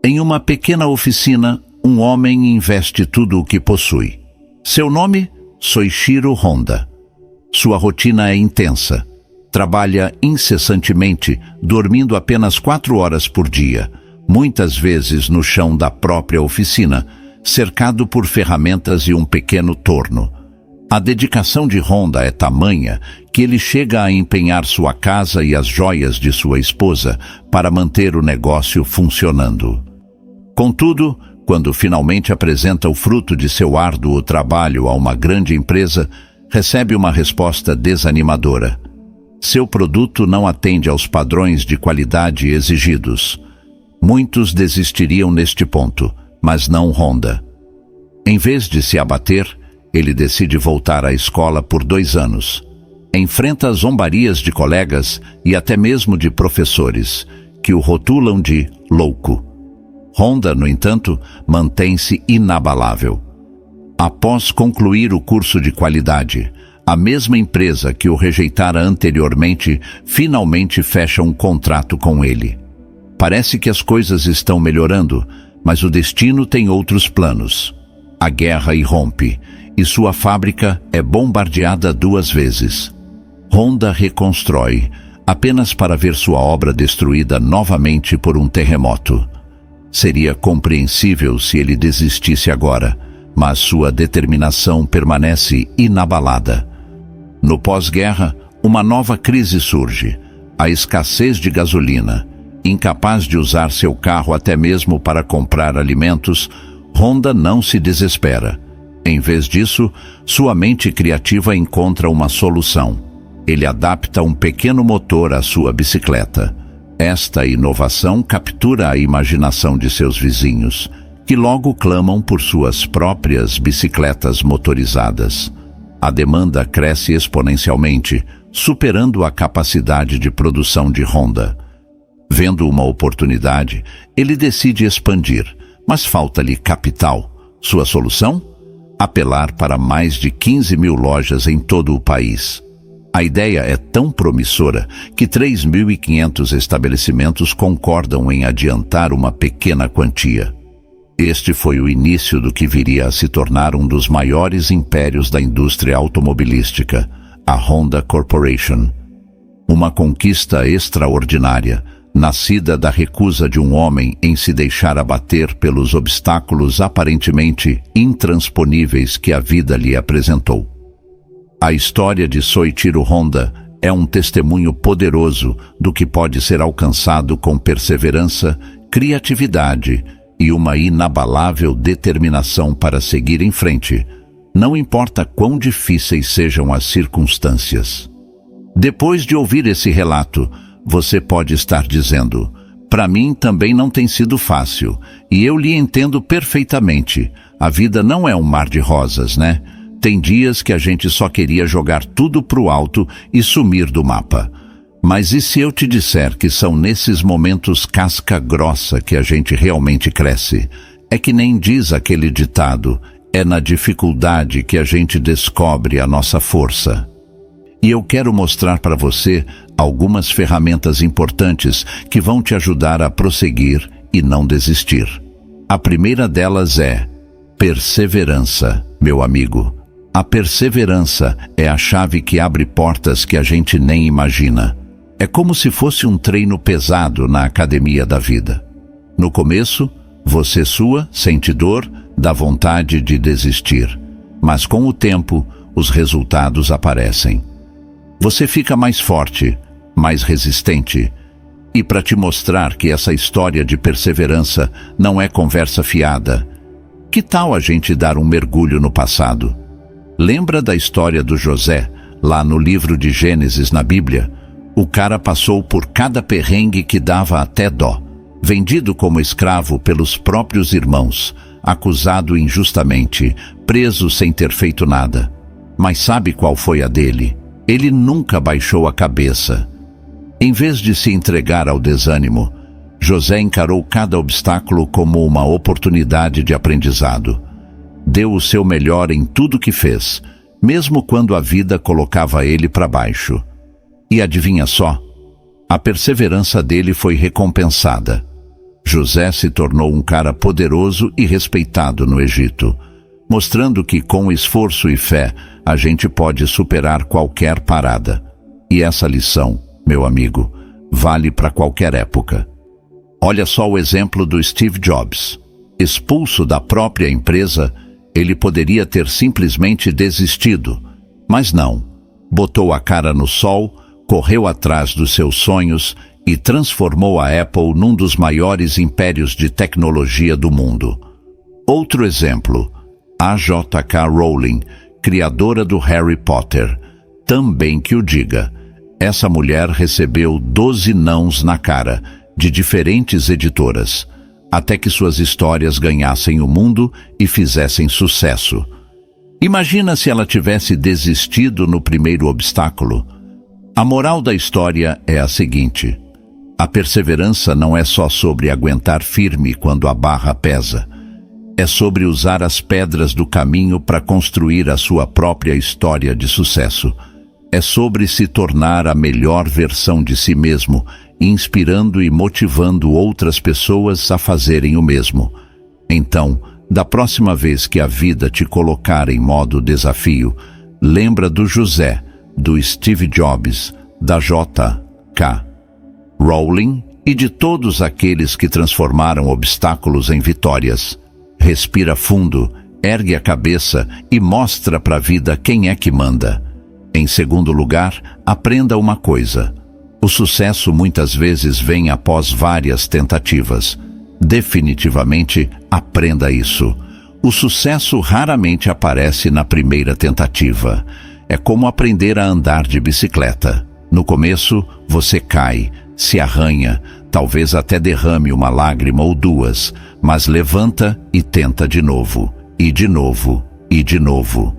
Em uma pequena oficina, um homem investe tudo o que possui. Seu nome? Soichiro Honda. Sua rotina é intensa. Trabalha incessantemente, dormindo apenas 4 horas por dia, muitas vezes no chão da própria oficina, cercado por ferramentas e um pequeno torno. A dedicação de Honda é tamanha que ele chega a empenhar sua casa e as joias de sua esposa para manter o negócio funcionando. Contudo, quando finalmente apresenta o fruto de seu árduo trabalho a uma grande empresa, recebe uma resposta desanimadora. Seu produto não atende aos padrões de qualidade exigidos. Muitos desistiriam neste ponto, mas não Honda. Em vez de se abater, ele decide voltar à escola por 2 anos. Enfrenta zombarias de colegas e até mesmo de professores, que o rotulam de louco. Honda, no entanto, mantém-se inabalável. Após concluir o curso de qualidade, a mesma empresa que o rejeitara anteriormente finalmente fecha um contrato com ele. Parece que as coisas estão melhorando, mas o destino tem outros planos. A guerra irrompe, e sua fábrica é bombardeada 2 vezes. Honda reconstrói, apenas para ver sua obra destruída novamente por um terremoto. Seria compreensível se ele desistisse agora, mas sua determinação permanece inabalada. No pós-guerra, uma nova crise surge: a escassez de gasolina. Incapaz de usar seu carro até mesmo para comprar alimentos, Honda não se desespera. Em vez disso, sua mente criativa encontra uma solução. Ele adapta um pequeno motor à sua bicicleta. Esta inovação captura a imaginação de seus vizinhos, que logo clamam por suas próprias bicicletas motorizadas. A demanda cresce exponencialmente, superando a capacidade de produção de Honda. Vendo uma oportunidade, ele decide expandir, mas falta-lhe capital. Sua solução? Apelar para mais de 15.000 lojas em todo o país. A ideia é tão promissora que 3.500 estabelecimentos concordam em adiantar uma pequena quantia. Este foi o início do que viria a se tornar um dos maiores impérios da indústria automobilística, a Honda Corporation. Uma conquista extraordinária, nascida da recusa de um homem em se deixar abater pelos obstáculos aparentemente intransponíveis que a vida lhe apresentou. A história de Soichiro Honda é um testemunho poderoso do que pode ser alcançado com perseverança, criatividade e uma inabalável determinação para seguir em frente, não importa quão difíceis sejam as circunstâncias. Depois de ouvir esse relato, você pode estar dizendo: para mim também não tem sido fácil, e eu lhe entendo perfeitamente. A vida não é um mar de rosas, né? Tem dias que a gente só queria jogar tudo pro alto e sumir do mapa. Mas e se eu te disser que são nesses momentos casca grossa que a gente realmente cresce? É que nem diz aquele ditado: é na dificuldade que a gente descobre a nossa força. E eu quero mostrar para você algumas ferramentas importantes que vão te ajudar a prosseguir e não desistir. A primeira delas é perseverança, meu amigo. A perseverança é a chave que abre portas que a gente nem imagina. É como se fosse um treino pesado na academia da vida. No começo, você sua, sente dor, dá vontade de desistir. Mas com o tempo, os resultados aparecem. Você fica mais forte, mais resistente. E para te mostrar que essa história de perseverança não é conversa fiada, que tal a gente dar um mergulho no passado? Lembra da história do José, lá no livro de Gênesis na Bíblia? O cara passou por cada perrengue que dava até dó. Vendido como escravo pelos próprios irmãos, acusado injustamente, preso sem ter feito nada. Mas sabe qual foi a dele? Ele nunca baixou a cabeça. Em vez de se entregar ao desânimo, José encarou cada obstáculo como uma oportunidade de aprendizado. Deu o seu melhor em tudo que fez, mesmo quando a vida colocava ele para baixo. E adivinha só? A perseverança dele foi recompensada. José se tornou um cara poderoso e respeitado no Egito, mostrando que com esforço e fé a gente pode superar qualquer parada. E essa lição, meu amigo, vale para qualquer época. Olha só o exemplo do Steve Jobs. Expulso da própria empresa, ele poderia ter simplesmente desistido, mas não. Botou a cara no sol, correu atrás dos seus sonhos e transformou a Apple num dos maiores impérios de tecnologia do mundo. Outro exemplo, a J.K. Rowling, criadora do Harry Potter. Também que o diga. Essa mulher recebeu 12 nãos na cara, de diferentes editoras, até que suas histórias ganhassem o mundo e fizessem sucesso. Imagina se ela tivesse desistido no primeiro obstáculo. A moral da história é a seguinte: a perseverança não é só sobre aguentar firme quando a barra pesa. É sobre usar as pedras do caminho para construir a sua própria história de sucesso. É sobre se tornar a melhor versão de si mesmo, inspirando e motivando outras pessoas a fazerem o mesmo. Então, da próxima vez que a vida te colocar em modo desafio, lembra do José, do Steve Jobs, da J.K. Rowling e de todos aqueles que transformaram obstáculos em vitórias. Respira fundo, ergue a cabeça e mostra para a vida quem é que manda. Em segundo lugar, aprenda uma coisa. O sucesso muitas vezes vem após várias tentativas. Definitivamente, aprenda isso. O sucesso raramente aparece na primeira tentativa. É como aprender a andar de bicicleta. No começo, você cai, se arranha, talvez até derrame uma lágrima ou duas, mas levanta e tenta de novo, e de novo, e de novo.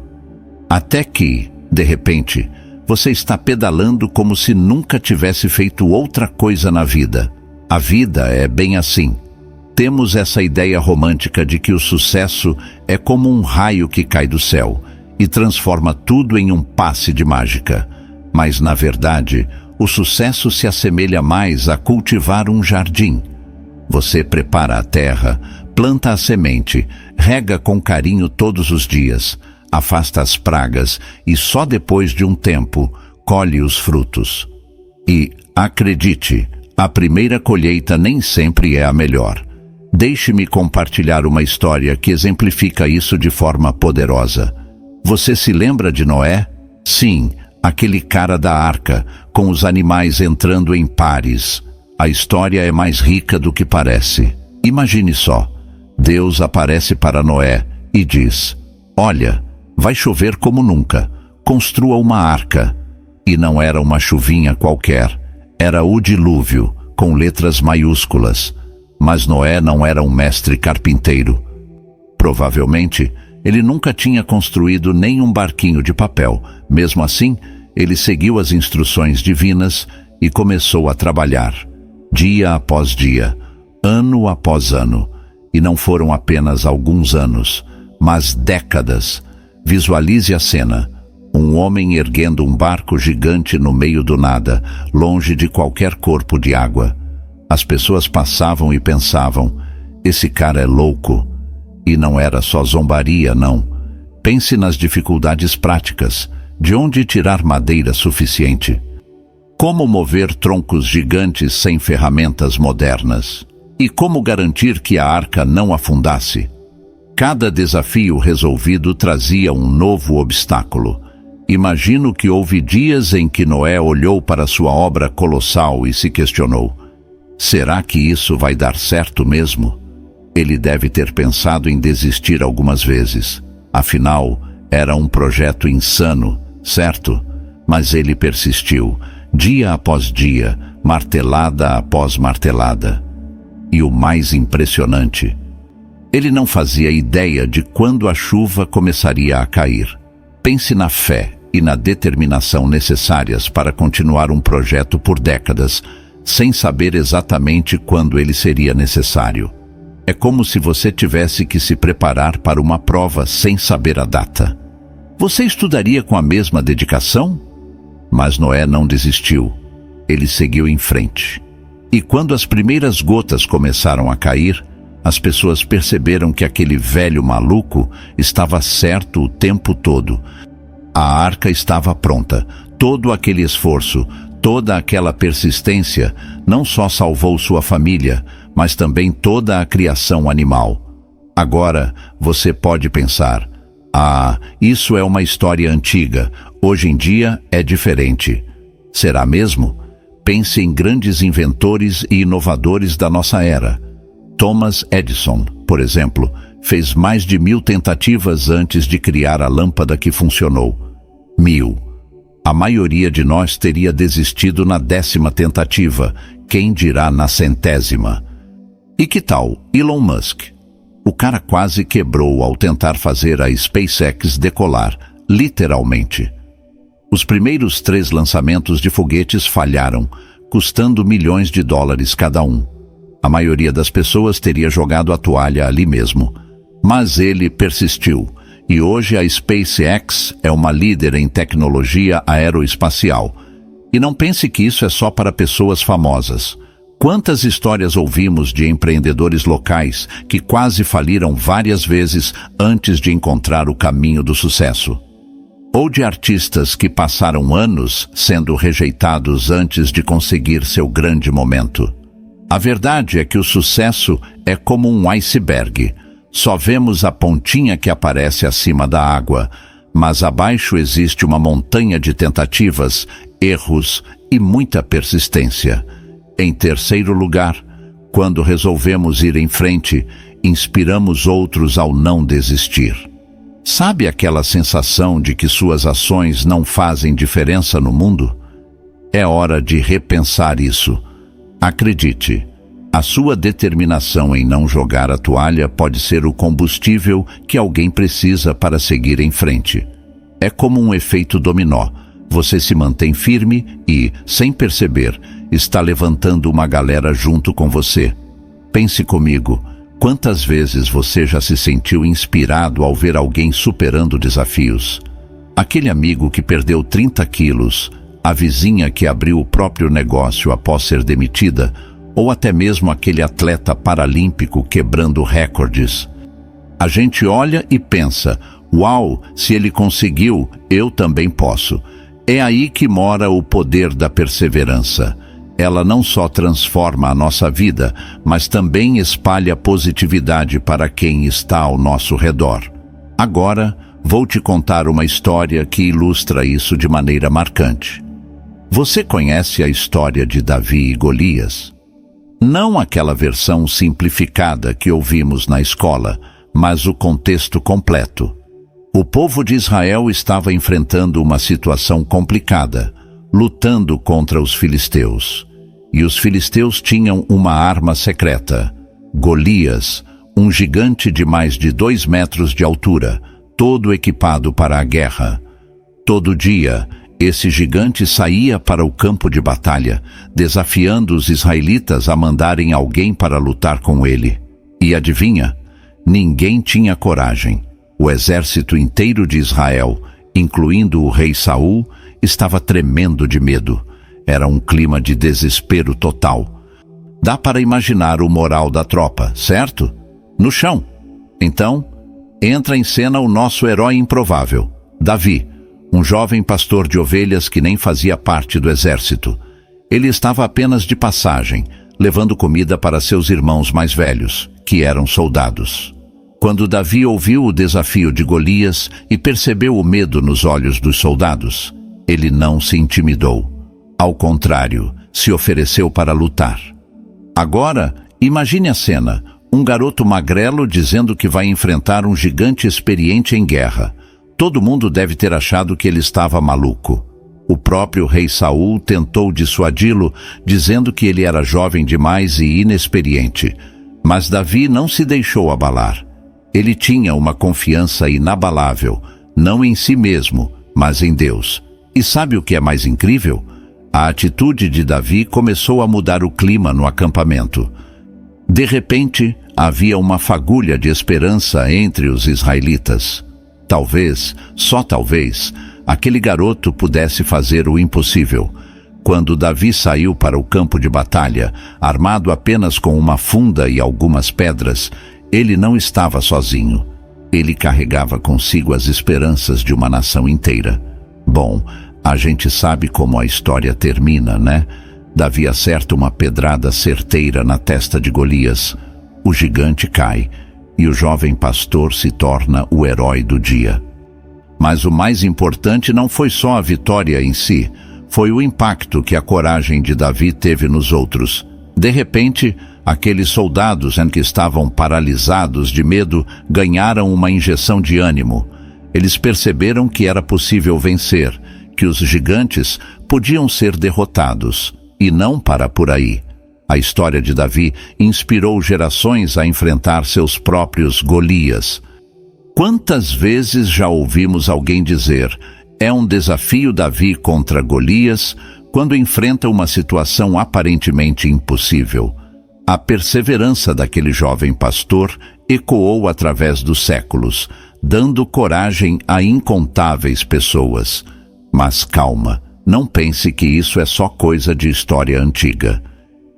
Até que, de repente, você está pedalando como se nunca tivesse feito outra coisa na vida. A vida é bem assim. Temos essa ideia romântica de que o sucesso é como um raio que cai do céu e transforma tudo em um passe de mágica. Mas, na verdade, o sucesso se assemelha mais a cultivar um jardim. Você prepara a terra, planta a semente, rega com carinho todos os dias, afasta as pragas e só depois de um tempo colhe os frutos. E, acredite, a primeira colheita nem sempre é a melhor. Deixe-me compartilhar uma história que exemplifica isso de forma poderosa. Você se lembra de Noé? Sim, aquele cara da arca, com os animais entrando em pares. A história é mais rica do que parece. Imagine só. Deus aparece para Noé e diz: olha, vai chover como nunca. Construa uma arca. E não era uma chuvinha qualquer. Era o dilúvio, com letras maiúsculas. Mas Noé não era um mestre carpinteiro. Provavelmente, ele nunca tinha construído nem um barquinho de papel. Mesmo assim, ele seguiu as instruções divinas e começou a trabalhar. Dia após dia, ano após ano. E não foram apenas alguns anos, mas décadas. Visualize a cena. Um homem erguendo um barco gigante no meio do nada, longe de qualquer corpo de água. As pessoas passavam e pensavam: esse cara é louco. E não era só zombaria, não. Pense nas dificuldades práticas. De onde tirar madeira suficiente? Como mover troncos gigantes sem ferramentas modernas? E como garantir que a arca não afundasse? Cada desafio resolvido trazia um novo obstáculo. Imagino que houve dias em que Noé olhou para sua obra colossal e se questionou: será que isso vai dar certo mesmo? Ele deve ter pensado em desistir algumas vezes. Afinal, era um projeto insano, certo? Mas ele persistiu, dia após dia, martelada após martelada. E o mais impressionante, ele não fazia ideia de quando a chuva começaria a cair. Pense na fé e na determinação necessárias para continuar um projeto por décadas, sem saber exatamente quando ele seria necessário. É como se você tivesse que se preparar para uma prova sem saber a data. Você estudaria com a mesma dedicação? Mas Noé não desistiu. Ele seguiu em frente. E quando as primeiras gotas começaram a cair, as pessoas perceberam que aquele velho maluco estava certo o tempo todo. A arca estava pronta. Todo aquele esforço, toda aquela persistência, não só salvou sua família, mas também toda a criação animal. Agora, você pode pensar, isso é uma história antiga, hoje em dia é diferente. Será mesmo? Pense em grandes inventores e inovadores da nossa era. Thomas Edison, por exemplo, fez mais de 1000 tentativas antes de criar a lâmpada que funcionou. 1000. A maioria de nós teria desistido na 10ª tentativa, quem dirá na 100ª. E que tal Elon Musk? O cara quase quebrou ao tentar fazer a SpaceX decolar, literalmente. Os primeiros 3 lançamentos de foguetes falharam, custando milhões de dólares cada um. A maioria das pessoas teria jogado a toalha ali mesmo. Mas ele persistiu, e hoje a SpaceX é uma líder em tecnologia aeroespacial. E não pense que isso é só para pessoas famosas. Quantas histórias ouvimos de empreendedores locais que quase faliram várias vezes antes de encontrar o caminho do sucesso? Ou de artistas que passaram anos sendo rejeitados antes de conseguir seu grande momento? A verdade é que o sucesso é como um iceberg. Só vemos a pontinha que aparece acima da água, mas abaixo existe uma montanha de tentativas, erros e muita persistência. Em terceiro lugar, quando resolvemos ir em frente, inspiramos outros ao não desistir. Sabe aquela sensação de que suas ações não fazem diferença no mundo? É hora de repensar isso. Acredite, a sua determinação em não jogar a toalha pode ser o combustível que alguém precisa para seguir em frente. É como um efeito dominó. Você se mantém firme e, sem perceber, está levantando uma galera junto com você. Pense comigo, quantas vezes você já se sentiu inspirado ao ver alguém superando desafios? Aquele amigo que perdeu 30 quilos, a vizinha que abriu o próprio negócio após ser demitida, ou até mesmo aquele atleta paralímpico quebrando recordes. A gente olha e pensa, uau, se ele conseguiu, eu também posso. É aí que mora o poder da perseverança. Ela não só transforma a nossa vida, mas também espalha positividade para quem está ao nosso redor. Agora, vou te contar uma história que ilustra isso de maneira marcante. Você conhece a história de Davi e Golias? Não aquela versão simplificada que ouvimos na escola, mas o contexto completo. O povo de Israel estava enfrentando uma situação complicada, lutando contra os filisteus. E os filisteus tinham uma arma secreta, Golias, um gigante de mais de 2 metros de altura, todo equipado para a guerra. Todo dia, esse gigante saía para o campo de batalha, desafiando os israelitas a mandarem alguém para lutar com ele. E adivinha? Ninguém tinha coragem. O exército inteiro de Israel, incluindo o rei Saul, estava tremendo de medo. Era um clima de desespero total. Dá para imaginar o moral da tropa, certo? No chão. Então, entra em cena o nosso herói improvável, Davi, um jovem pastor de ovelhas que nem fazia parte do exército. Ele estava apenas de passagem, levando comida para seus irmãos mais velhos, que eram soldados. Quando Davi ouviu o desafio de Golias e percebeu o medo nos olhos dos soldados, ele não se intimidou. Ao contrário, se ofereceu para lutar. Agora, imagine a cena, um garoto magrelo dizendo que vai enfrentar um gigante experiente em guerra. Todo mundo deve ter achado que ele estava maluco. O próprio rei Saul tentou dissuadi-lo, dizendo que ele era jovem demais e inexperiente. Mas Davi não se deixou abalar. Ele tinha uma confiança inabalável, não em si mesmo, mas em Deus. E sabe o que é mais incrível? A atitude de Davi começou a mudar o clima no acampamento. De repente, havia uma fagulha de esperança entre os israelitas. Talvez, só talvez, aquele garoto pudesse fazer o impossível. Quando Davi saiu para o campo de batalha, armado apenas com uma funda e algumas pedras, ele não estava sozinho. Ele carregava consigo as esperanças de uma nação inteira. Bom, a gente sabe como a história termina, né? Davi acerta uma pedrada certeira na testa de Golias. O gigante cai e o jovem pastor se torna o herói do dia. Mas o mais importante não foi só a vitória em si, foi o impacto que a coragem de Davi teve nos outros. De repente, aqueles soldados em que estavam paralisados de medo ganharam uma injeção de ânimo. Eles perceberam que era possível vencer, que os gigantes podiam ser derrotados, e não para por aí. A história de Davi inspirou gerações a enfrentar seus próprios Golias. Quantas vezes já ouvimos alguém dizer: é um desafio Davi contra Golias, quando enfrenta uma situação aparentemente impossível? A perseverança daquele jovem pastor ecoou através dos séculos, dando coragem a incontáveis pessoas. Mas calma, não pense que isso é só coisa de história antiga.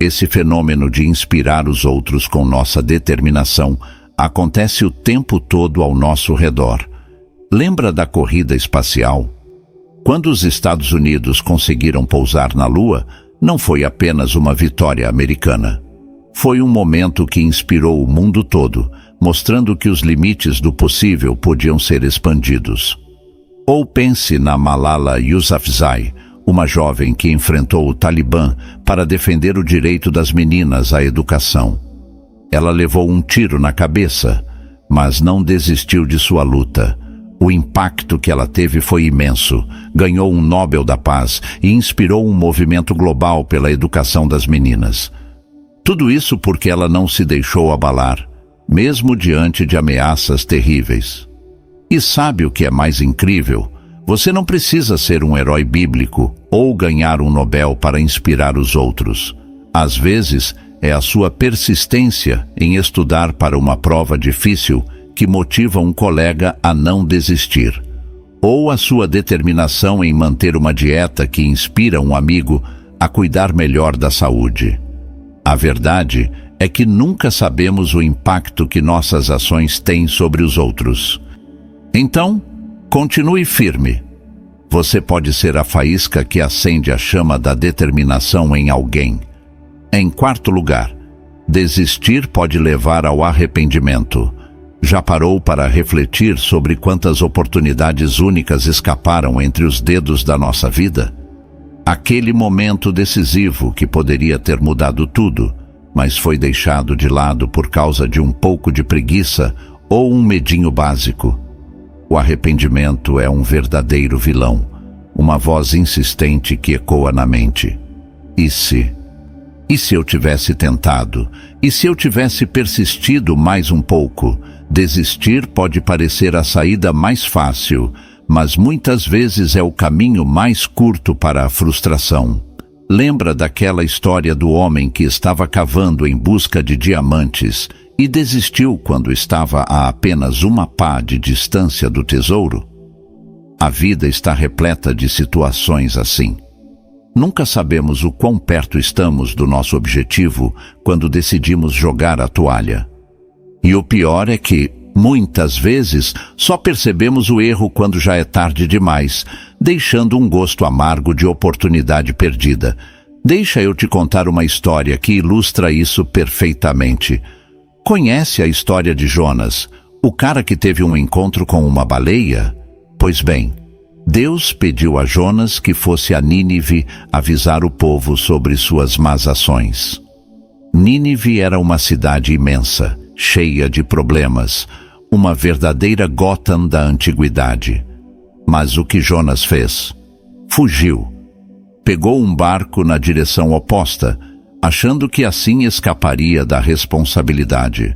Esse fenômeno de inspirar os outros com nossa determinação acontece o tempo todo ao nosso redor. Lembra da corrida espacial? Quando os Estados Unidos conseguiram pousar na Lua, não foi apenas uma vitória americana. Foi um momento que inspirou o mundo todo, mostrando que os limites do possível podiam ser expandidos. Ou pense na Malala Yousafzai, uma jovem que enfrentou o Talibã para defender o direito das meninas à educação. Ela levou um tiro na cabeça, mas não desistiu de sua luta. O impacto que ela teve foi imenso, ganhou um Nobel da Paz e inspirou um movimento global pela educação das meninas. Tudo isso porque ela não se deixou abalar, mesmo diante de ameaças terríveis. E sabe o que é mais incrível? Você não precisa ser um herói bíblico ou ganhar um Nobel para inspirar os outros. Às vezes, é a sua persistência em estudar para uma prova difícil que motiva um colega a não desistir. Ou a sua determinação em manter uma dieta que inspira um amigo a cuidar melhor da saúde. A verdade é que nunca sabemos o impacto que nossas ações têm sobre os outros. Então, continue firme. Você pode ser a faísca que acende a chama da determinação em alguém. Em quarto lugar, desistir pode levar ao arrependimento. Já parou para refletir sobre quantas oportunidades únicas escaparam entre os dedos da nossa vida? Aquele momento decisivo que poderia ter mudado tudo, mas foi deixado de lado por causa de um pouco de preguiça ou um medinho básico. O arrependimento é um verdadeiro vilão, uma voz insistente que ecoa na mente. E se? E se eu tivesse tentado? E se eu tivesse persistido mais um pouco? Desistir pode parecer a saída mais fácil, mas muitas vezes é o caminho mais curto para a frustração. Lembra daquela história do homem que estava cavando em busca de diamantes e desistiu quando estava a apenas uma pá de distância do tesouro? A vida está repleta de situações assim. Nunca sabemos o quão perto estamos do nosso objetivo quando decidimos jogar a toalha. E o pior é que, muitas vezes, só percebemos o erro quando já é tarde demais, deixando um gosto amargo de oportunidade perdida. Deixa eu te contar uma história que ilustra isso perfeitamente. Conhece a história de Jonas, o cara que teve um encontro com uma baleia? Pois bem, Deus pediu a Jonas que fosse a Nínive avisar o povo sobre suas más ações. Nínive era uma cidade imensa, cheia de problemas, uma verdadeira Gotham da antiguidade. Mas o que Jonas fez? Fugiu. Pegou um barco na direção oposta, achando que assim escaparia da responsabilidade.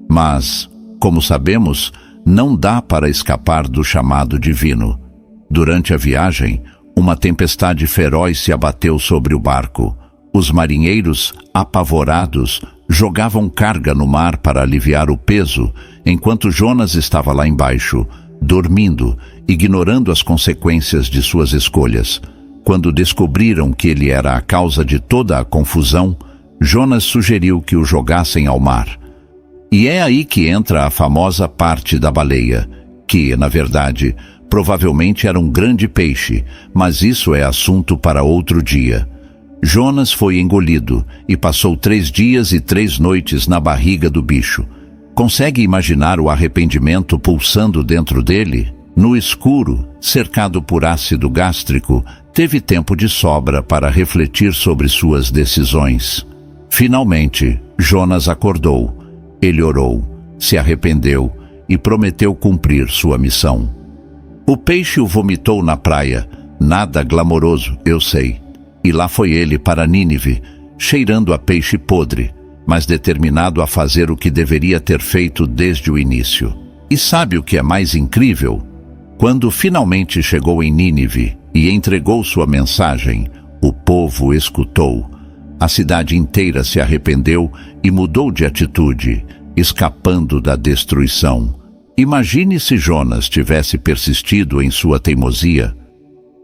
Mas, como sabemos, não dá para escapar do chamado divino. Durante a viagem, uma tempestade feroz se abateu sobre o barco. Os marinheiros, apavorados, jogavam carga no mar para aliviar o peso, enquanto Jonas estava lá embaixo, dormindo, ignorando as consequências de suas escolhas. Quando descobriram que ele era a causa de toda a confusão, Jonas sugeriu que o jogassem ao mar. E é aí que entra a famosa parte da baleia, que, na verdade, provavelmente era um grande peixe, mas isso é assunto para outro dia. Jonas foi engolido e passou 3 dias e 3 noites na barriga do bicho. Consegue imaginar o arrependimento pulsando dentro dele? No escuro, cercado por ácido gástrico, teve tempo de sobra para refletir sobre suas decisões. Finalmente, Jonas acordou. Ele orou, se arrependeu e prometeu cumprir sua missão. O peixe o vomitou na praia. Nada glamouroso, eu sei. E lá foi ele para Nínive, cheirando a peixe podre, mas determinado a fazer o que deveria ter feito desde o início. E sabe o que é mais incrível? Quando finalmente chegou em Nínive e entregou sua mensagem, o povo escutou. A cidade inteira se arrependeu e mudou de atitude, escapando da destruição. Imagine se Jonas tivesse persistido em sua teimosia.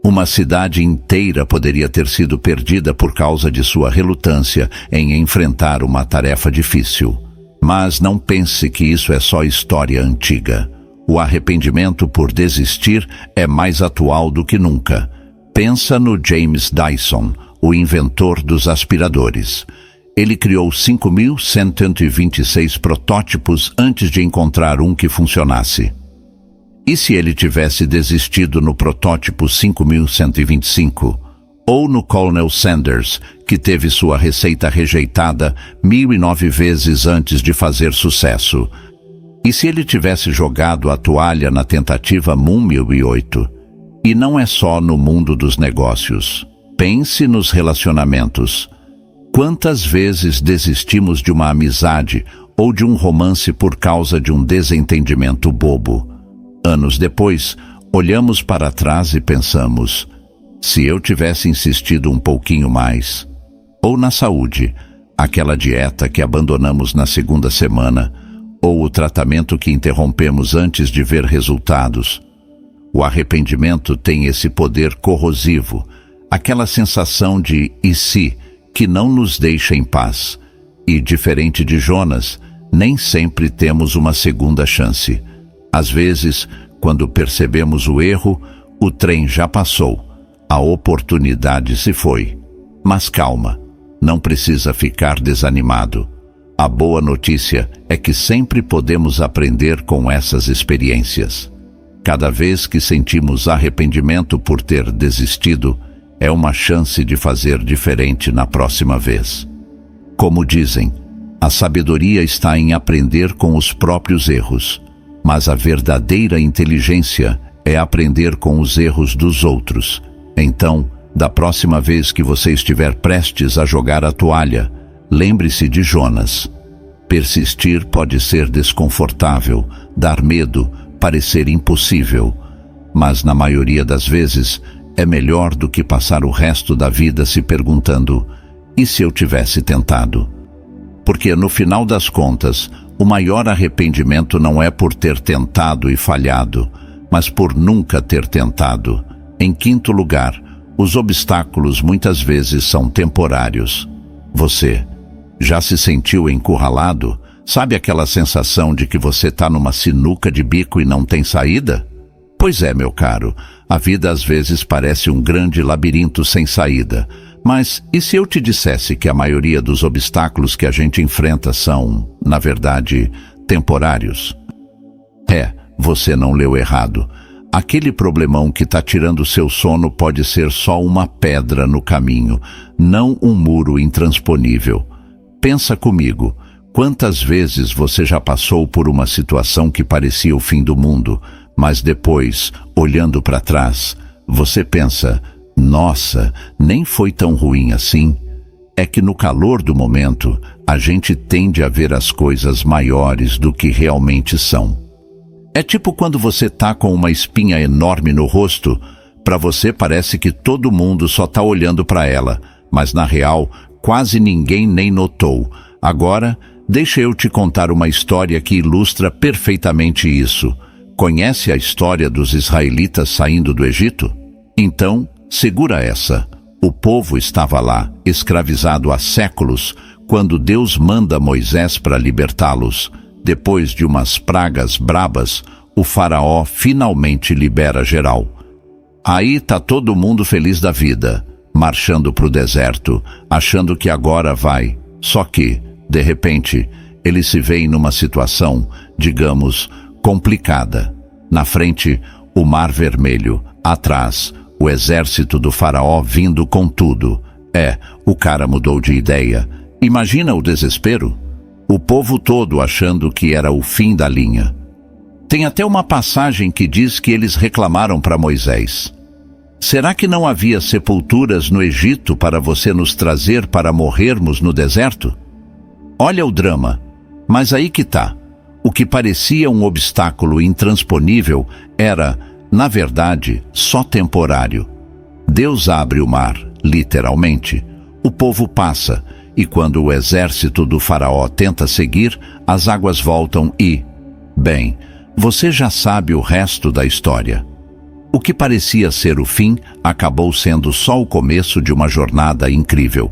Uma cidade inteira poderia ter sido perdida por causa de sua relutância em enfrentar uma tarefa difícil. Mas não pense que isso é só história antiga. O arrependimento por desistir é mais atual do que nunca. Pensa no James Dyson, o inventor dos aspiradores. Ele criou 5.126 protótipos antes de encontrar um que funcionasse. E se ele tivesse desistido no protótipo 5.125? Ou no Colonel Sanders, que teve sua receita rejeitada 1.009 vezes antes de fazer sucesso? E se ele tivesse jogado a toalha na tentativa 1008? E não é só no mundo dos negócios. Pense nos relacionamentos. Quantas vezes desistimos de uma amizade ou de um romance por causa de um desentendimento bobo? Anos depois, olhamos para trás e pensamos, se eu tivesse insistido um pouquinho mais. Ou na saúde, aquela dieta que abandonamos na 2ª semana, ou o tratamento que interrompemos antes de ver resultados. O arrependimento tem esse poder corrosivo, aquela sensação de "e se", que não nos deixa em paz. E, diferente de Jonas, nem sempre temos uma segunda chance. Às vezes, quando percebemos o erro, o trem já passou, a oportunidade se foi. Mas calma, não precisa ficar desanimado. A boa notícia é que sempre podemos aprender com essas experiências. Cada vez que sentimos arrependimento por ter desistido, é uma chance de fazer diferente na próxima vez. Como dizem, a sabedoria está em aprender com os próprios erros, mas a verdadeira inteligência é aprender com os erros dos outros. Então, da próxima vez que você estiver prestes a jogar a toalha, lembre-se de Jonas. Persistir pode ser desconfortável, dar medo, parecer impossível, mas na maioria das vezes é melhor do que passar o resto da vida se perguntando, e se eu tivesse tentado? Porque no final das contas, o maior arrependimento não é por ter tentado e falhado, mas por nunca ter tentado. Em 5º lugar, os obstáculos muitas vezes são temporários. Você já se sentiu encurralado? Sabe aquela sensação de que você está numa sinuca de bico e não tem saída? Pois é, meu caro, a vida às vezes parece um grande labirinto sem saída. Mas e se eu te dissesse que a maioria dos obstáculos que a gente enfrenta são, na verdade, temporários? Você não leu errado. Aquele problemão que está tirando seu sono pode ser só uma pedra no caminho, não um muro intransponível. Pensa comigo, quantas vezes você já passou por uma situação que parecia o fim do mundo, mas depois, olhando para trás, você pensa, nossa, nem foi tão ruim assim? É que no calor do momento, a gente tende a ver as coisas maiores do que realmente são. É tipo quando você tá com uma espinha enorme no rosto, para você parece que todo mundo só tá olhando para ela, mas na real, quase ninguém nem notou. Agora, deixa eu te contar uma história que ilustra perfeitamente isso. Conhece a história dos israelitas saindo do Egito? Então, segura essa. O povo estava lá, escravizado há séculos, quando Deus manda Moisés para libertá-los. Depois de umas pragas brabas, o faraó finalmente libera geral. Aí tá todo mundo feliz da vida, marchando para o deserto, achando que agora vai. Só que, de repente, eles se veem numa situação, digamos, complicada. Na frente, o Mar Vermelho. Atrás, o exército do faraó vindo com tudo. O cara mudou de ideia. Imagina o desespero? O povo todo achando que era o fim da linha. Tem até uma passagem que diz que eles reclamaram para Moisés: será que não havia sepulturas no Egito para você nos trazer para morrermos no deserto? Olha o drama. Mas aí que tá. O que parecia um obstáculo intransponível era, na verdade, só temporário. Deus abre o mar, literalmente. O povo passa, e quando o exército do faraó tenta seguir, as águas voltam e... bem, você já sabe o resto da história. O que parecia ser o fim acabou sendo só o começo de uma jornada incrível.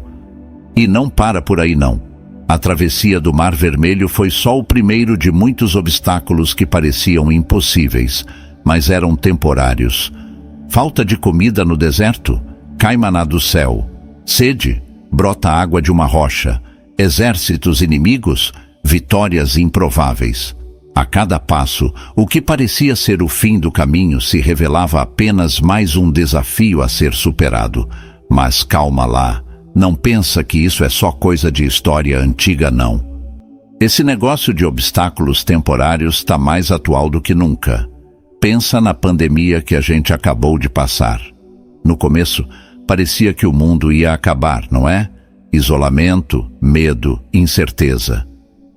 E não para por aí não. A travessia do Mar Vermelho foi só o primeiro de muitos obstáculos que pareciam impossíveis, mas eram temporários. Falta de comida no deserto? Cai maná do céu. Sede? Brota água de uma rocha. Exércitos inimigos? Vitórias improváveis. A cada passo, o que parecia ser o fim do caminho se revelava apenas mais um desafio a ser superado. Mas calma lá, não pensa que isso é só coisa de história antiga, não. Esse negócio de obstáculos temporários está mais atual do que nunca. Pensa na pandemia que a gente acabou de passar. No começo, parecia que o mundo ia acabar, não é? Isolamento, medo, incerteza.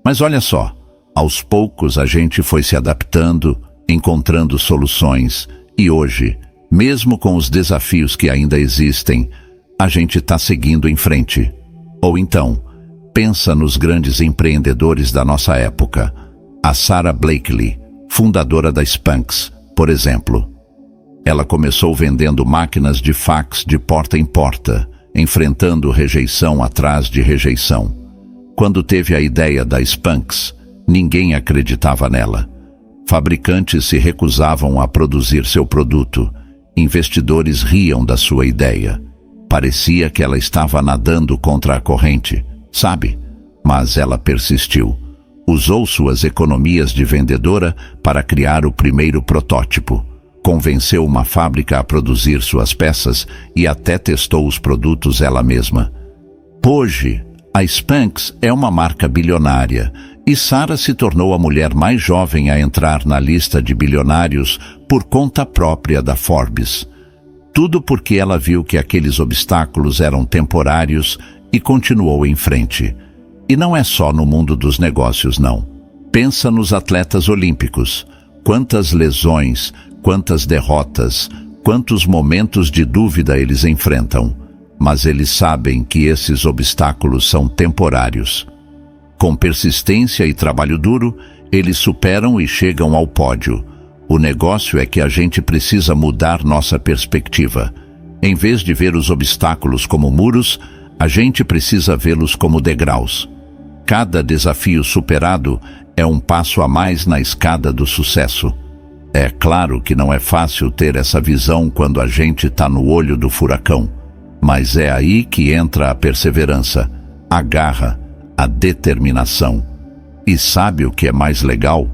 Mas olha só, aos poucos a gente foi se adaptando, encontrando soluções, e hoje, mesmo com os desafios que ainda existem, a gente está seguindo em frente. Ou então, pensa nos grandes empreendedores da nossa época. A Sara Blakely, fundadora da Spanx, por exemplo. Ela começou vendendo máquinas de fax de porta em porta, enfrentando rejeição atrás de rejeição. Quando teve a ideia da Spanx, ninguém acreditava nela. Fabricantes se recusavam a produzir seu produto. Investidores riam da sua ideia. Parecia que ela estava nadando contra a corrente, sabe? Mas ela persistiu. Usou suas economias de vendedora para criar o primeiro protótipo. Convenceu uma fábrica a produzir suas peças e até testou os produtos ela mesma. Hoje, a Spanx é uma marca bilionária e Sara se tornou a mulher mais jovem a entrar na lista de bilionários por conta própria da Forbes. Tudo porque ela viu que aqueles obstáculos eram temporários e continuou em frente. E não é só no mundo dos negócios, não. Pensa nos atletas olímpicos. Quantas lesões, quantas derrotas, quantos momentos de dúvida eles enfrentam. Mas eles sabem que esses obstáculos são temporários. Com persistência e trabalho duro, eles superam e chegam ao pódio. O negócio é que a gente precisa mudar nossa perspectiva. Em vez de ver os obstáculos como muros, a gente precisa vê-los como degraus. Cada desafio superado é um passo a mais na escada do sucesso. É claro que não é fácil ter essa visão quando a gente está no olho do furacão, mas é aí que entra a perseverança, a garra, a determinação. E sabe o que é mais legal?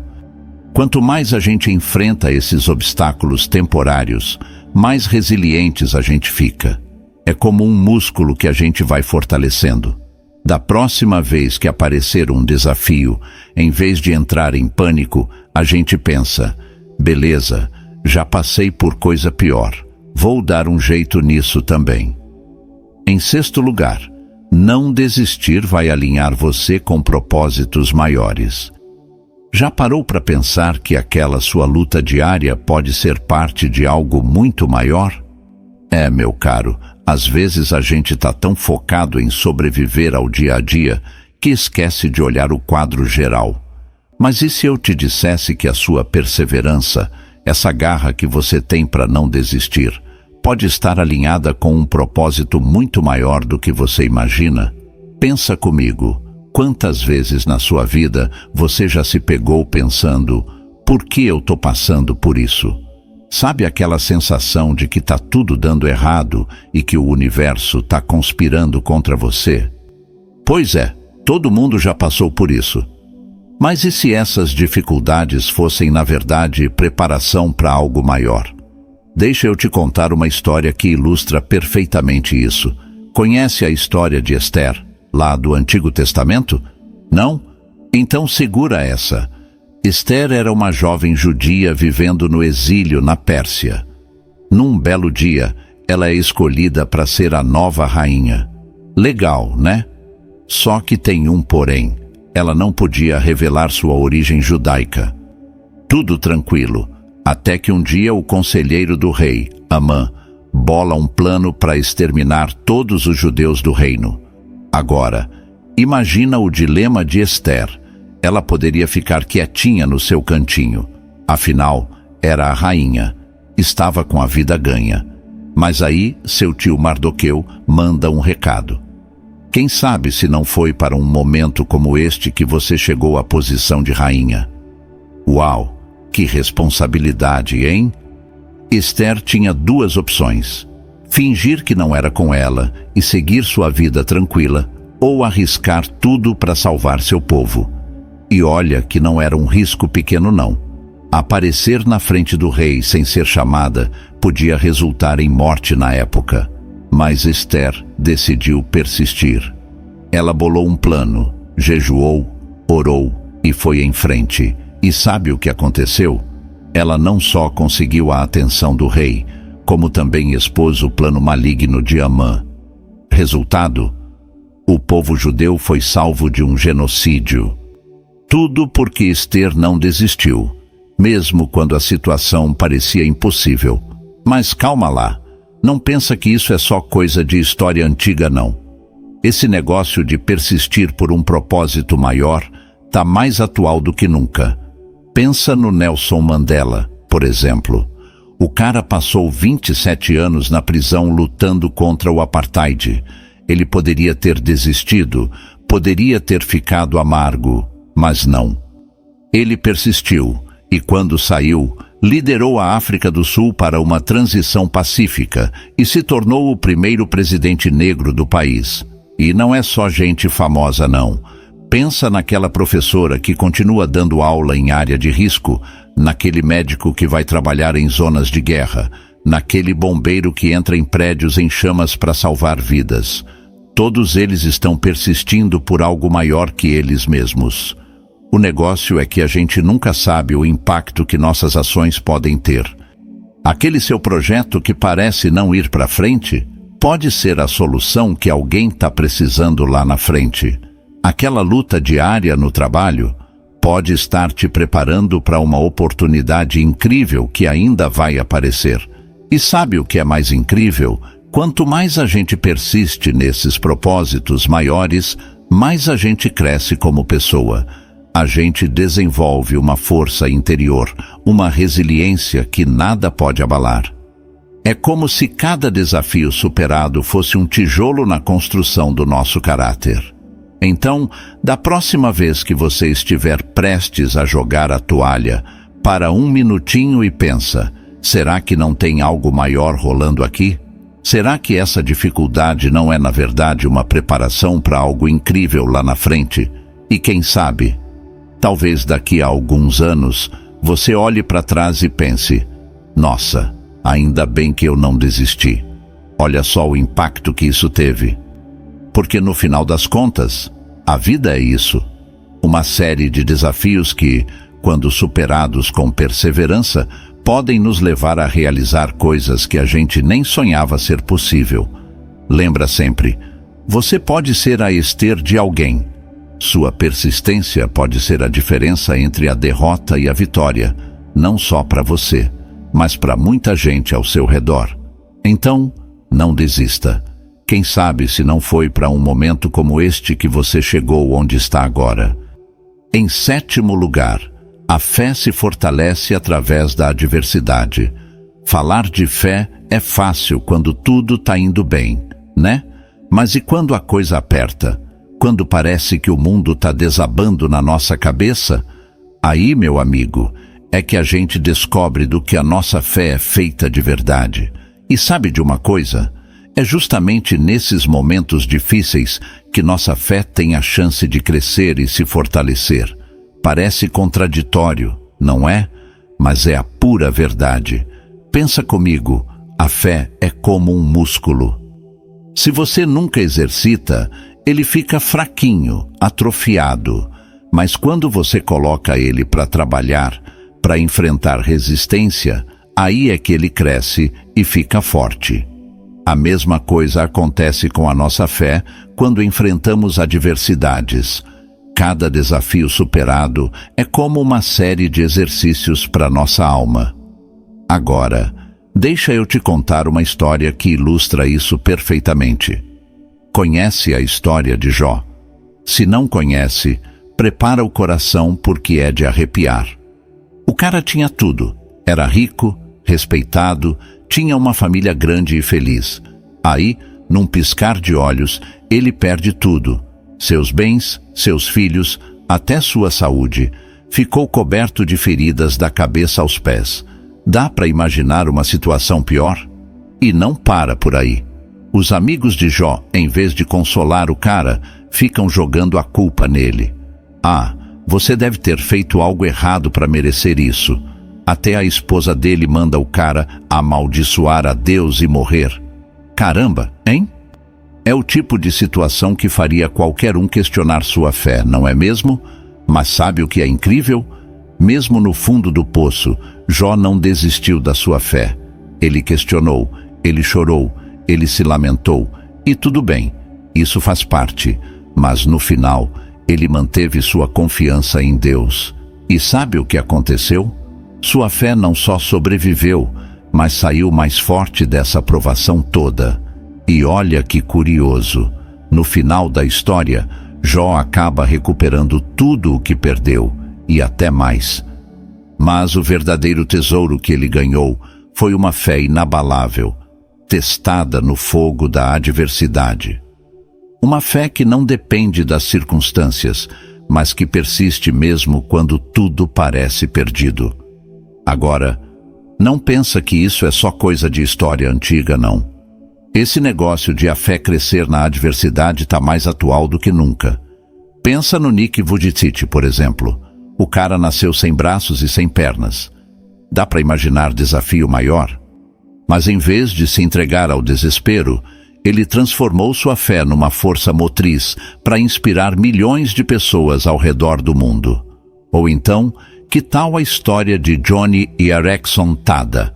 Quanto mais a gente enfrenta esses obstáculos temporários, mais resilientes a gente fica. É como um músculo que a gente vai fortalecendo. Da próxima vez que aparecer um desafio, em vez de entrar em pânico, a gente pensa: beleza, já passei por coisa pior, vou dar um jeito nisso também. Em sexto lugar, não desistir vai alinhar você com propósitos maiores. Já parou para pensar que aquela sua luta diária pode ser parte de algo muito maior? Meu caro, às vezes a gente está tão focado em sobreviver ao dia a dia que esquece de olhar o quadro geral. Mas e se eu te dissesse que a sua perseverança, essa garra que você tem para não desistir, pode estar alinhada com um propósito muito maior do que você imagina. Pensa comigo, quantas vezes na sua vida você já se pegou pensando: por que eu estou passando por isso? Sabe aquela sensação de que está tudo dando errado e que o universo está conspirando contra você? Pois é, todo mundo já passou por isso. Mas e se essas dificuldades fossem, na verdade, preparação para algo maior? Deixa eu te contar uma história que ilustra perfeitamente isso. Conhece a história de Esther, lá do Antigo Testamento? Não? Então segura essa. Esther era uma jovem judia vivendo no exílio na Pérsia. Num belo dia, ela é escolhida para ser a nova rainha. Legal, né? Só que tem um porém. Ela não podia revelar sua origem judaica. Tudo tranquilo, até que um dia o conselheiro do rei, Amã, bola um plano para exterminar todos os judeus do reino. Agora, imagina o dilema de Esther. Ela poderia ficar quietinha no seu cantinho. Afinal, era a rainha. Estava com a vida ganha. Mas aí, seu tio Mardoqueu manda um recado. Quem sabe se não foi para um momento como este que você chegou à posição de rainha? Uau, que responsabilidade, hein? Esther tinha duas opções: fingir que não era com ela e seguir sua vida tranquila, ou arriscar tudo para salvar seu povo. E olha que não era um risco pequeno não. Aparecer na frente do rei sem ser chamada podia resultar em morte na época. Mas Esther decidiu persistir. Ela bolou um plano, jejuou, orou e foi em frente. E sabe o que aconteceu? Ela não só conseguiu a atenção do rei, como também expôs o plano maligno de Amã. Resultado? O povo judeu foi salvo de um genocídio. Tudo porque Esther não desistiu, mesmo quando a situação parecia impossível. Mas calma lá. Não pensa que isso é só coisa de história antiga, não. Esse negócio de persistir por um propósito maior está mais atual do que nunca. Pensa no Nelson Mandela, por exemplo. O cara passou 27 anos na prisão lutando contra o apartheid. Ele poderia ter desistido, poderia ter ficado amargo, mas não. Ele persistiu e, quando saiu, liderou a África do Sul para uma transição pacífica e se tornou o primeiro presidente negro do país. E não é só gente famosa, não. Pensa naquela professora que continua dando aula em área de risco, naquele médico que vai trabalhar em zonas de guerra, naquele bombeiro que entra em prédios em chamas para salvar vidas. Todos eles estão persistindo por algo maior que eles mesmos. O negócio é que a gente nunca sabe o impacto que nossas ações podem ter. Aquele seu projeto que parece não ir para frente, pode ser a solução que alguém está precisando lá na frente. Aquela luta diária no trabalho pode estar te preparando para uma oportunidade incrível que ainda vai aparecer. E sabe o que é mais incrível? Quanto mais a gente persiste nesses propósitos maiores, mais a gente cresce como pessoa. A gente desenvolve uma força interior, uma resiliência que nada pode abalar. É como se cada desafio superado fosse um tijolo na construção do nosso caráter. Então, da próxima vez que você estiver prestes a jogar a toalha, para um minutinho e pensa: será que não tem algo maior rolando aqui? Será que essa dificuldade não é, na verdade, uma preparação para algo incrível lá na frente? E quem sabe, talvez daqui a alguns anos, você olhe para trás e pense: nossa, ainda bem que eu não desisti. Olha só o impacto que isso teve. Porque no final das contas, a vida é isso. Uma série de desafios que, quando superados com perseverança, podem nos levar a realizar coisas que a gente nem sonhava ser possível. Lembra sempre, você pode ser a Esther de alguém. Sua persistência pode ser a diferença entre a derrota e a vitória, não só para você, mas para muita gente ao seu redor. Então, não desista. Quem sabe se não foi para um momento como este que você chegou onde está agora. Em sétimo lugar, a fé se fortalece através da adversidade. Falar de fé é fácil quando tudo está indo bem, né? Mas e quando a coisa aperta? Quando parece que o mundo está desabando na nossa cabeça? Aí, meu amigo, é que a gente descobre do que a nossa fé é feita de verdade. E sabe de uma coisa? É justamente nesses momentos difíceis que nossa fé tem a chance de crescer e se fortalecer. Parece contraditório, não é? Mas é a pura verdade. Pensa comigo, a fé é como um músculo. Se você nunca exercita, ele fica fraquinho, atrofiado. Mas quando você coloca ele para trabalhar, para enfrentar resistência, aí é que ele cresce e fica forte. A mesma coisa acontece com a nossa fé quando enfrentamos adversidades. Cada desafio superado é como uma série de exercícios para nossa alma. Agora, deixa eu te contar uma história que ilustra isso perfeitamente. Conhece a história de Jó? Se não conhece, prepara o coração porque é de arrepiar. O cara tinha tudo. Era rico, respeitado, tinha uma família grande e feliz. Aí, num piscar de olhos, ele perde tudo. Seus bens, seus filhos, até sua saúde. Ficou coberto de feridas da cabeça aos pés. Dá para imaginar uma situação pior? E não para por aí. Os amigos de Jó, em vez de consolar o cara, ficam jogando a culpa nele. Ah, você deve ter feito algo errado para merecer isso. Até a esposa dele manda o cara amaldiçoar a Deus e morrer. Caramba, hein? É o tipo de situação que faria qualquer um questionar sua fé, não é mesmo? Mas sabe o que é incrível? Mesmo no fundo do poço, Jó não desistiu da sua fé. Ele questionou, ele chorou, ele se lamentou. E tudo bem, isso faz parte. Mas no final, ele manteve sua confiança em Deus. E sabe o que aconteceu? Sua fé não só sobreviveu, mas saiu mais forte dessa provação toda. E olha que curioso, no final da história, Jó acaba recuperando tudo o que perdeu, e até mais. Mas o verdadeiro tesouro que ele ganhou foi uma fé inabalável, testada no fogo da adversidade. Uma fé que não depende das circunstâncias, mas que persiste mesmo quando tudo parece perdido. Agora, não pensa que isso é só coisa de história antiga, não. Esse negócio de a fé crescer na adversidade está mais atual do que nunca. Pensa no Nick Vujicic, por exemplo. O cara nasceu sem braços e sem pernas. Dá para imaginar desafio maior? Mas em vez de se entregar ao desespero, ele transformou sua fé numa força motriz para inspirar milhões de pessoas ao redor do mundo. Ou então, que tal a história de Joni Eareckson Tada?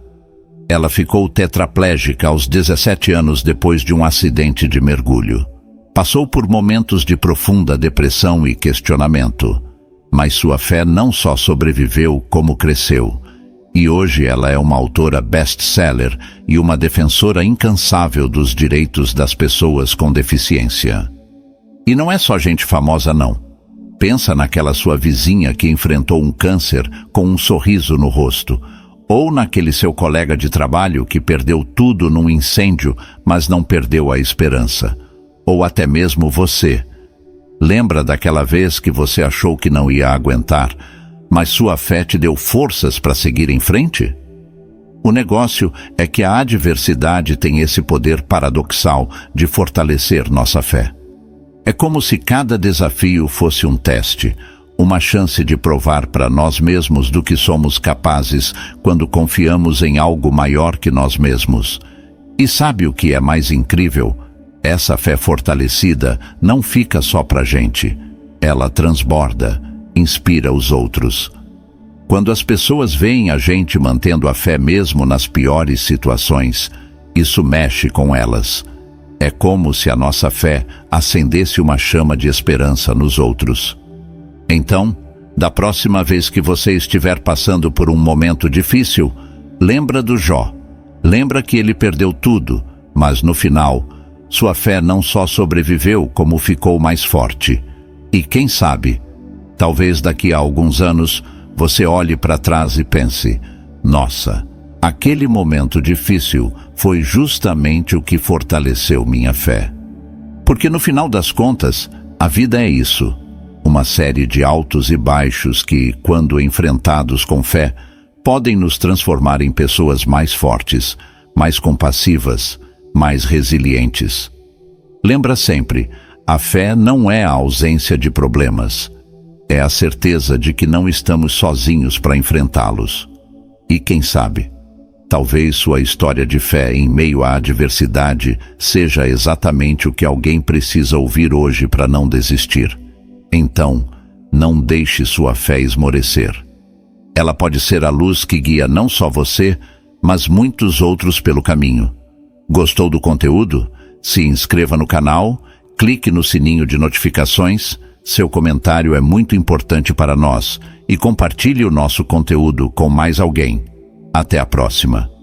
Ela ficou tetraplégica aos 17 anos depois de um acidente de mergulho. Passou por momentos de profunda depressão e questionamento. Mas sua fé não só sobreviveu, como cresceu. E hoje ela é uma autora best-seller e uma defensora incansável dos direitos das pessoas com deficiência. E não é só gente famosa, não. Pensa naquela sua vizinha que enfrentou um câncer com um sorriso no rosto. Ou naquele seu colega de trabalho que perdeu tudo num incêndio, mas não perdeu a esperança. Ou até mesmo você. Lembra daquela vez que você achou que não ia aguentar, mas sua fé te deu forças para seguir em frente? O negócio é que a adversidade tem esse poder paradoxal de fortalecer nossa fé. É como se cada desafio fosse um teste, uma chance de provar para nós mesmos do que somos capazes quando confiamos em algo maior que nós mesmos. E sabe o que é mais incrível? Essa fé fortalecida não fica só pra gente. Ela transborda, inspira os outros. Quando as pessoas veem a gente mantendo a fé mesmo nas piores situações, isso mexe com elas. É como se a nossa fé acendesse uma chama de esperança nos outros. Então, da próxima vez que você estiver passando por um momento difícil, lembra do Jó. Lembra que ele perdeu tudo, mas no final, sua fé não só sobreviveu, como ficou mais forte. E quem sabe, talvez daqui a alguns anos, você olhe para trás e pense: nossa, Aquele momento difícil foi justamente o que fortaleceu minha fé. Porque no final das contas, a vida é isso, uma série de altos e baixos que, quando enfrentados com fé, podem nos transformar em pessoas mais fortes, mais compassivas, mais resilientes. Lembra sempre, a fé não é a ausência de problemas, é a certeza de que não estamos sozinhos para enfrentá-los. E quem sabe, talvez sua história de fé em meio à adversidade seja exatamente o que alguém precisa ouvir hoje para não desistir. Então, não deixe sua fé esmorecer. Ela pode ser a luz que guia não só você, mas muitos outros pelo caminho. Gostou do conteúdo? Se inscreva no canal, clique no sininho de notificações. Seu comentário é muito importante para nós e compartilhe o nosso conteúdo com mais alguém. Até a próxima.